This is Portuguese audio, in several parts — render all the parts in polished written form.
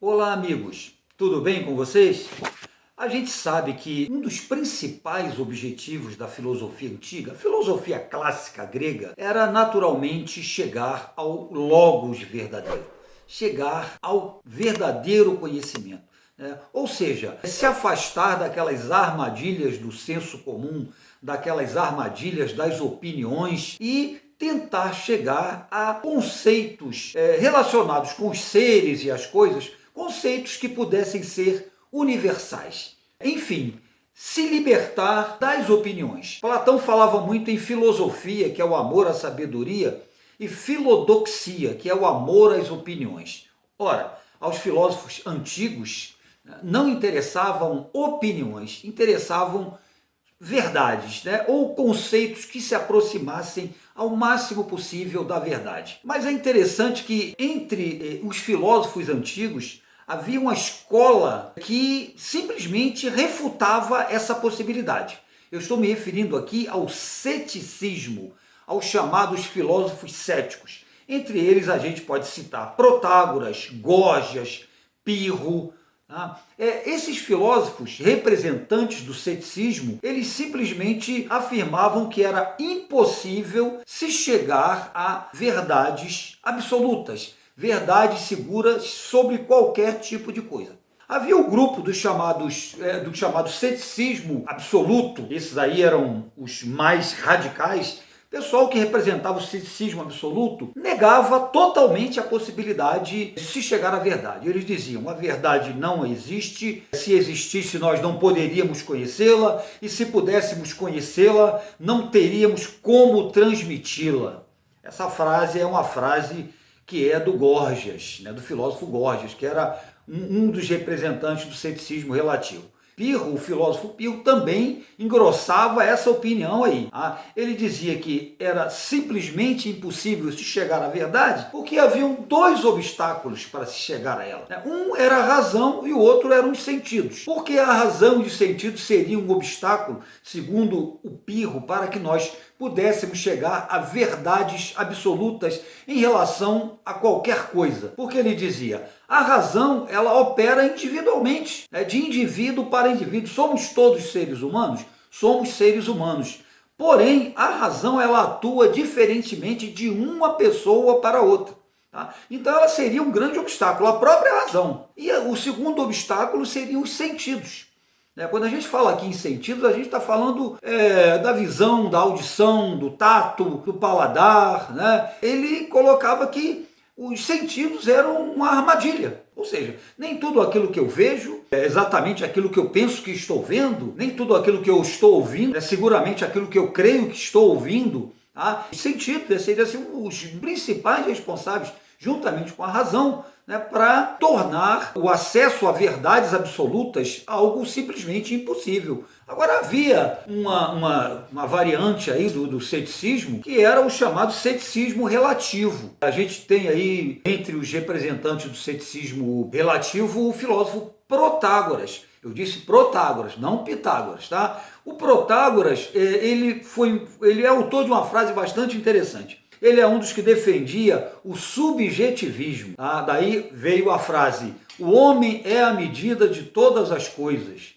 Olá, amigos, tudo bem com vocês? A gente sabe que um dos principais objetivos da filosofia antiga, a filosofia clássica grega, era naturalmente chegar ao logos verdadeiro, chegar ao verdadeiro conhecimento, né? Ou seja, se afastar daquelas armadilhas do senso comum, daquelas armadilhas das opiniões e tentar chegar a conceitos relacionados com os seres e as coisas, conceitos que pudessem ser universais. Enfim, se libertar das opiniões. Platão falava muito em filosofia, que é o amor à sabedoria, e filodoxia, que é o amor às opiniões. Ora, aos filósofos antigos não interessavam opiniões, interessavam verdades, né? Ou conceitos que se aproximassem ao máximo possível da verdade. Mas é interessante que entre os filósofos antigos havia uma escola que simplesmente refutava essa possibilidade. Eu estou me referindo aqui ao ceticismo, aos chamados filósofos céticos. Entre eles a gente pode citar Protágoras, Gorgias, Pirro. Esses filósofos representantes do ceticismo, eles simplesmente afirmavam que era impossível se chegar a verdades absolutas, verdades seguras sobre qualquer tipo de coisa. Havia o grupo do chamado ceticismo absoluto, esses aí eram os mais radicais. O pessoal que representava o ceticismo absoluto negava totalmente a possibilidade de se chegar à verdade. Eles diziam: a verdade não existe, se existisse nós não poderíamos conhecê-la, e se pudéssemos conhecê-la, não teríamos como transmiti-la. Essa frase é uma frase que é do Gorgias, né, do filósofo Gorgias, que era um dos representantes do ceticismo relativo. Pirro, o filósofo Pirro, também engrossava essa opinião aí. Ele dizia que era simplesmente impossível se chegar à verdade porque haviam dois obstáculos para se chegar a ela. Um era a razão e o outro eram os sentidos. Porque a razão e os sentidos seriam um obstáculo, segundo o Pirro, para que nós pudéssemos chegar a verdades absolutas em relação a qualquer coisa. Porque ele dizia: a razão, ela opera individualmente, de indivíduo para indivíduo. Somos todos seres humanos? Somos seres humanos. Porém, a razão, ela atua diferentemente de uma pessoa para outra. Então ela seria um grande obstáculo, a própria razão. E o segundo obstáculo seriam os sentidos. Quando a gente fala aqui em sentidos, a gente está falando da visão, da audição, do tato, do paladar, né? Ele colocava que os sentidos eram uma armadilha. Ou seja, nem tudo aquilo que eu vejo é exatamente aquilo que eu penso que estou vendo, nem tudo aquilo que eu estou ouvindo é seguramente aquilo que eu creio que estou ouvindo. Os sentidos seriam assim, os principais responsáveis, juntamente com a razão, para tornar o acesso a verdades absolutas algo simplesmente impossível. Agora, havia uma variante aí do ceticismo, que era o chamado ceticismo relativo. A gente tem aí, entre os representantes do ceticismo relativo, o filósofo Protágoras. Eu disse Protágoras, não Pitágoras, tá? O Protágoras, ele é autor de uma frase bastante interessante. Ele é um dos que defendia o subjetivismo. Daí veio a frase: o homem é a medida de todas as coisas.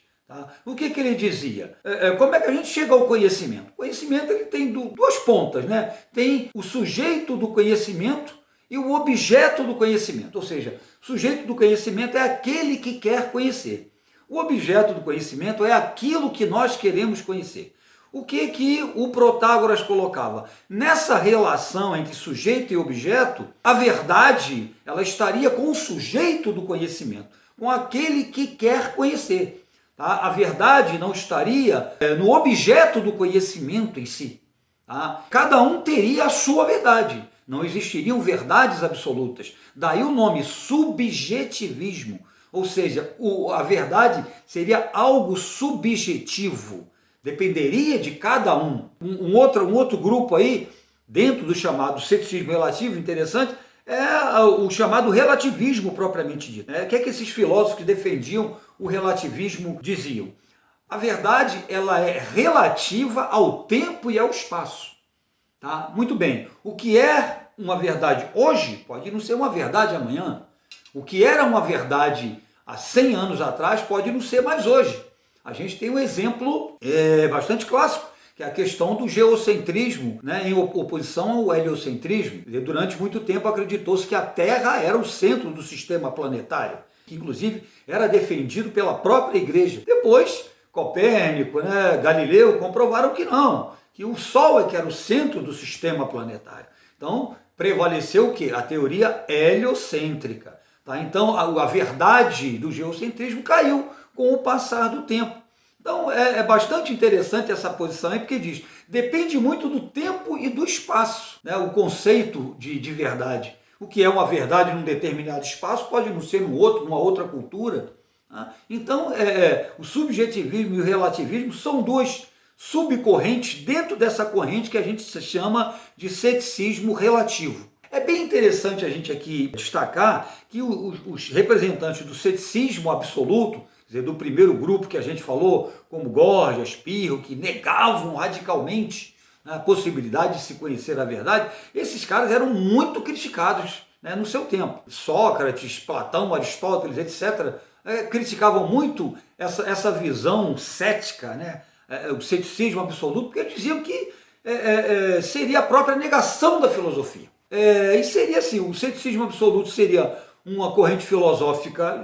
O que ele dizia? Como é que a gente chega ao conhecimento? O conhecimento ele tem duas pontas, né? Tem o sujeito do conhecimento e o objeto do conhecimento. Ou seja, o sujeito do conhecimento é aquele que quer conhecer. O objeto do conhecimento é aquilo que nós queremos conhecer. O que o Protágoras colocava? Nessa relação entre sujeito e objeto, a verdade ela estaria com o sujeito do conhecimento, com aquele que quer conhecer. A verdade não estaria no objeto do conhecimento em si. Cada um teria a sua verdade. Não existiriam verdades absolutas. Daí o nome subjetivismo. Ou seja, a verdade seria algo subjetivo. Dependeria de cada um. Um outro grupo aí, dentro do chamado ceticismo relativo, interessante, é o chamado relativismo propriamente dito. O que esses filósofos que defendiam o relativismo diziam? A verdade ela é relativa ao tempo e ao espaço. Muito bem. O que é uma verdade hoje pode não ser uma verdade amanhã. O que era uma verdade há 100 anos atrás pode não ser mais hoje. A gente tem um exemplo bastante clássico, que é a questão do geocentrismo, né, em oposição ao heliocentrismo. Durante muito tempo acreditou-se que a Terra era o centro do sistema planetário, que inclusive era defendido pela própria Igreja. Depois, Copérnico, né, Galileu comprovaram que não, que o Sol é que era o centro do sistema planetário. Então, prevaleceu o quê? A teoria heliocêntrica. Tá? Então, a verdade do geocentrismo caiu com o passar do tempo. Então, é bastante interessante essa posição aí, porque diz, depende muito do tempo e do espaço, né? O conceito de verdade. O que é uma verdade num determinado espaço pode não ser no outro, numa outra cultura. Tá? Então, o subjetivismo e o relativismo são duas subcorrentes dentro dessa corrente que a gente chama de ceticismo relativo. É bem interessante a gente aqui destacar que os representantes do ceticismo absoluto, quer dizer, do primeiro grupo que a gente falou, como Gorgias, Pirro, que negavam radicalmente a possibilidade de se conhecer a verdade, esses caras eram muito criticados, né, no seu tempo. Sócrates, Platão, Aristóteles, etc., criticavam muito essa visão cética, né, o ceticismo absoluto, porque eles diziam que seria a própria negação da filosofia. E seria assim, o ceticismo absoluto seria uma corrente filosófica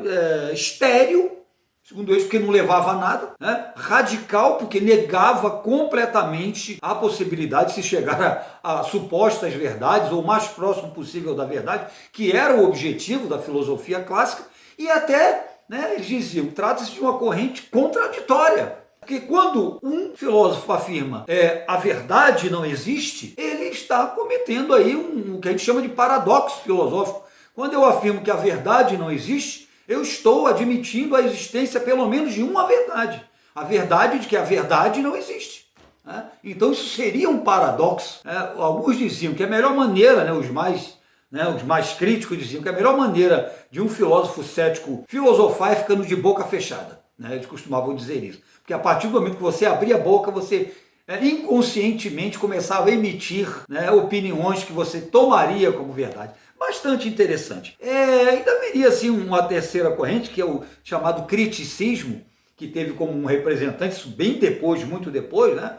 estéril, segundo eles, porque não levava a nada, né? Radical, porque negava completamente a possibilidade de se chegar a supostas verdades, ou o mais próximo possível da verdade, que era o objetivo da filosofia clássica, e até, né, eles diziam, trata-se de uma corrente contraditória. Porque quando um filósofo afirma a verdade não existe, ele está cometendo aí o que a gente chama de paradoxo filosófico. Quando eu afirmo que a verdade não existe, eu estou admitindo a existência pelo menos de uma verdade. A verdade de que a verdade não existe. Né? Então isso seria um paradoxo. Alguns diziam que a melhor maneira, né, os mais críticos diziam que a melhor maneira de um filósofo cético filosofar é ficando de boca fechada. Né? Eles costumavam dizer isso. Porque a partir do momento que você abria a boca, você inconscientemente começava a emitir, né, opiniões que você tomaria como verdade. Bastante interessante. E haveria assim uma terceira corrente, que é o chamado criticismo, que teve como um representante, isso bem depois, muito depois, né?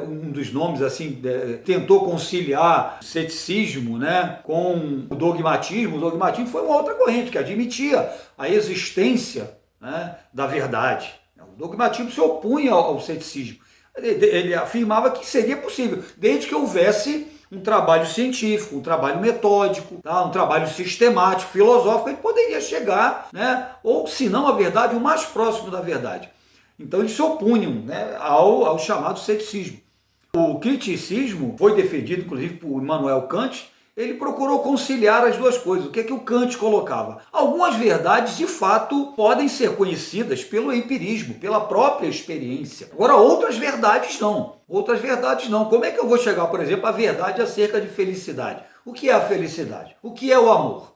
Um dos nomes assim tentou conciliar o ceticismo, né, com o dogmatismo. O dogmatismo foi uma outra corrente que admitia a existência, né, da verdade. O dogmatismo se opunha ao ceticismo. Ele afirmava que seria possível, desde que houvesse um trabalho científico, um trabalho metódico, tá? Um trabalho sistemático, filosófico, ele poderia chegar, né, ou se não a verdade, o mais próximo da verdade. Então eles se opunham, né, ao chamado ceticismo. O criticismo foi defendido, inclusive, por Immanuel Kant. Ele procurou conciliar as duas coisas. O que é que o Kant colocava? Algumas verdades, de fato, podem ser conhecidas pelo empirismo, pela própria experiência. Agora, outras verdades não. Outras verdades não. Como é que eu vou chegar, por exemplo, à verdade acerca de felicidade? O que é a felicidade? O que é o amor?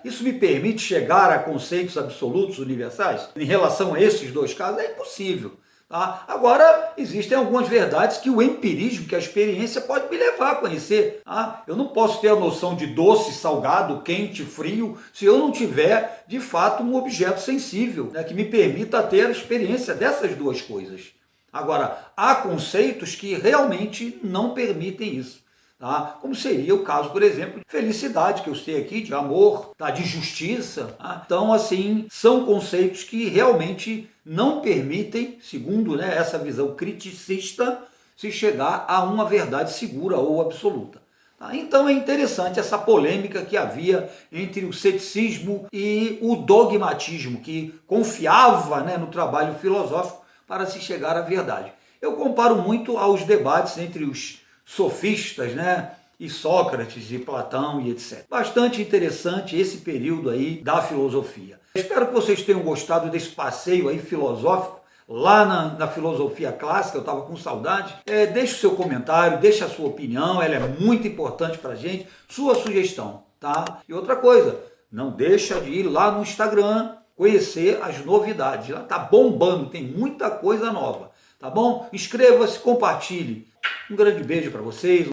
Isso me permite chegar a conceitos absolutos, universais? Em relação a esses dois casos, é impossível. Tá? Agora, existem algumas verdades que o empirismo, que a experiência pode me levar a conhecer. Tá? Eu não posso ter a noção de doce, salgado, quente, frio, se eu não tiver, de fato, um objeto sensível, né, que me permita ter a experiência dessas duas coisas. Agora, há conceitos que realmente não permitem isso. Tá? Como seria o caso, por exemplo, de felicidade, que eu sei aqui, de amor, tá? De justiça. Tá? Então, assim, são conceitos que realmente não permitem, segundo, né, essa visão criticista, se chegar a uma verdade segura ou absoluta. Tá? Então é interessante essa polêmica que havia entre o ceticismo e o dogmatismo, que confiava, né, no trabalho filosófico para se chegar à verdade. Eu comparo muito aos debates entre os sofistas, né, e Sócrates, e Platão e etc. Bastante interessante esse período aí da filosofia. Espero que vocês tenham gostado desse passeio aí filosófico lá na filosofia clássica. Eu estava com saudade. Deixe o seu comentário, deixe a sua opinião, ela é muito importante para a gente, sua sugestão, tá? E outra coisa, não deixa de ir lá no Instagram, conhecer as novidades. Lá tá bombando, tem muita coisa nova, tá bom? Inscreva-se, compartilhe. Um grande beijo para vocês.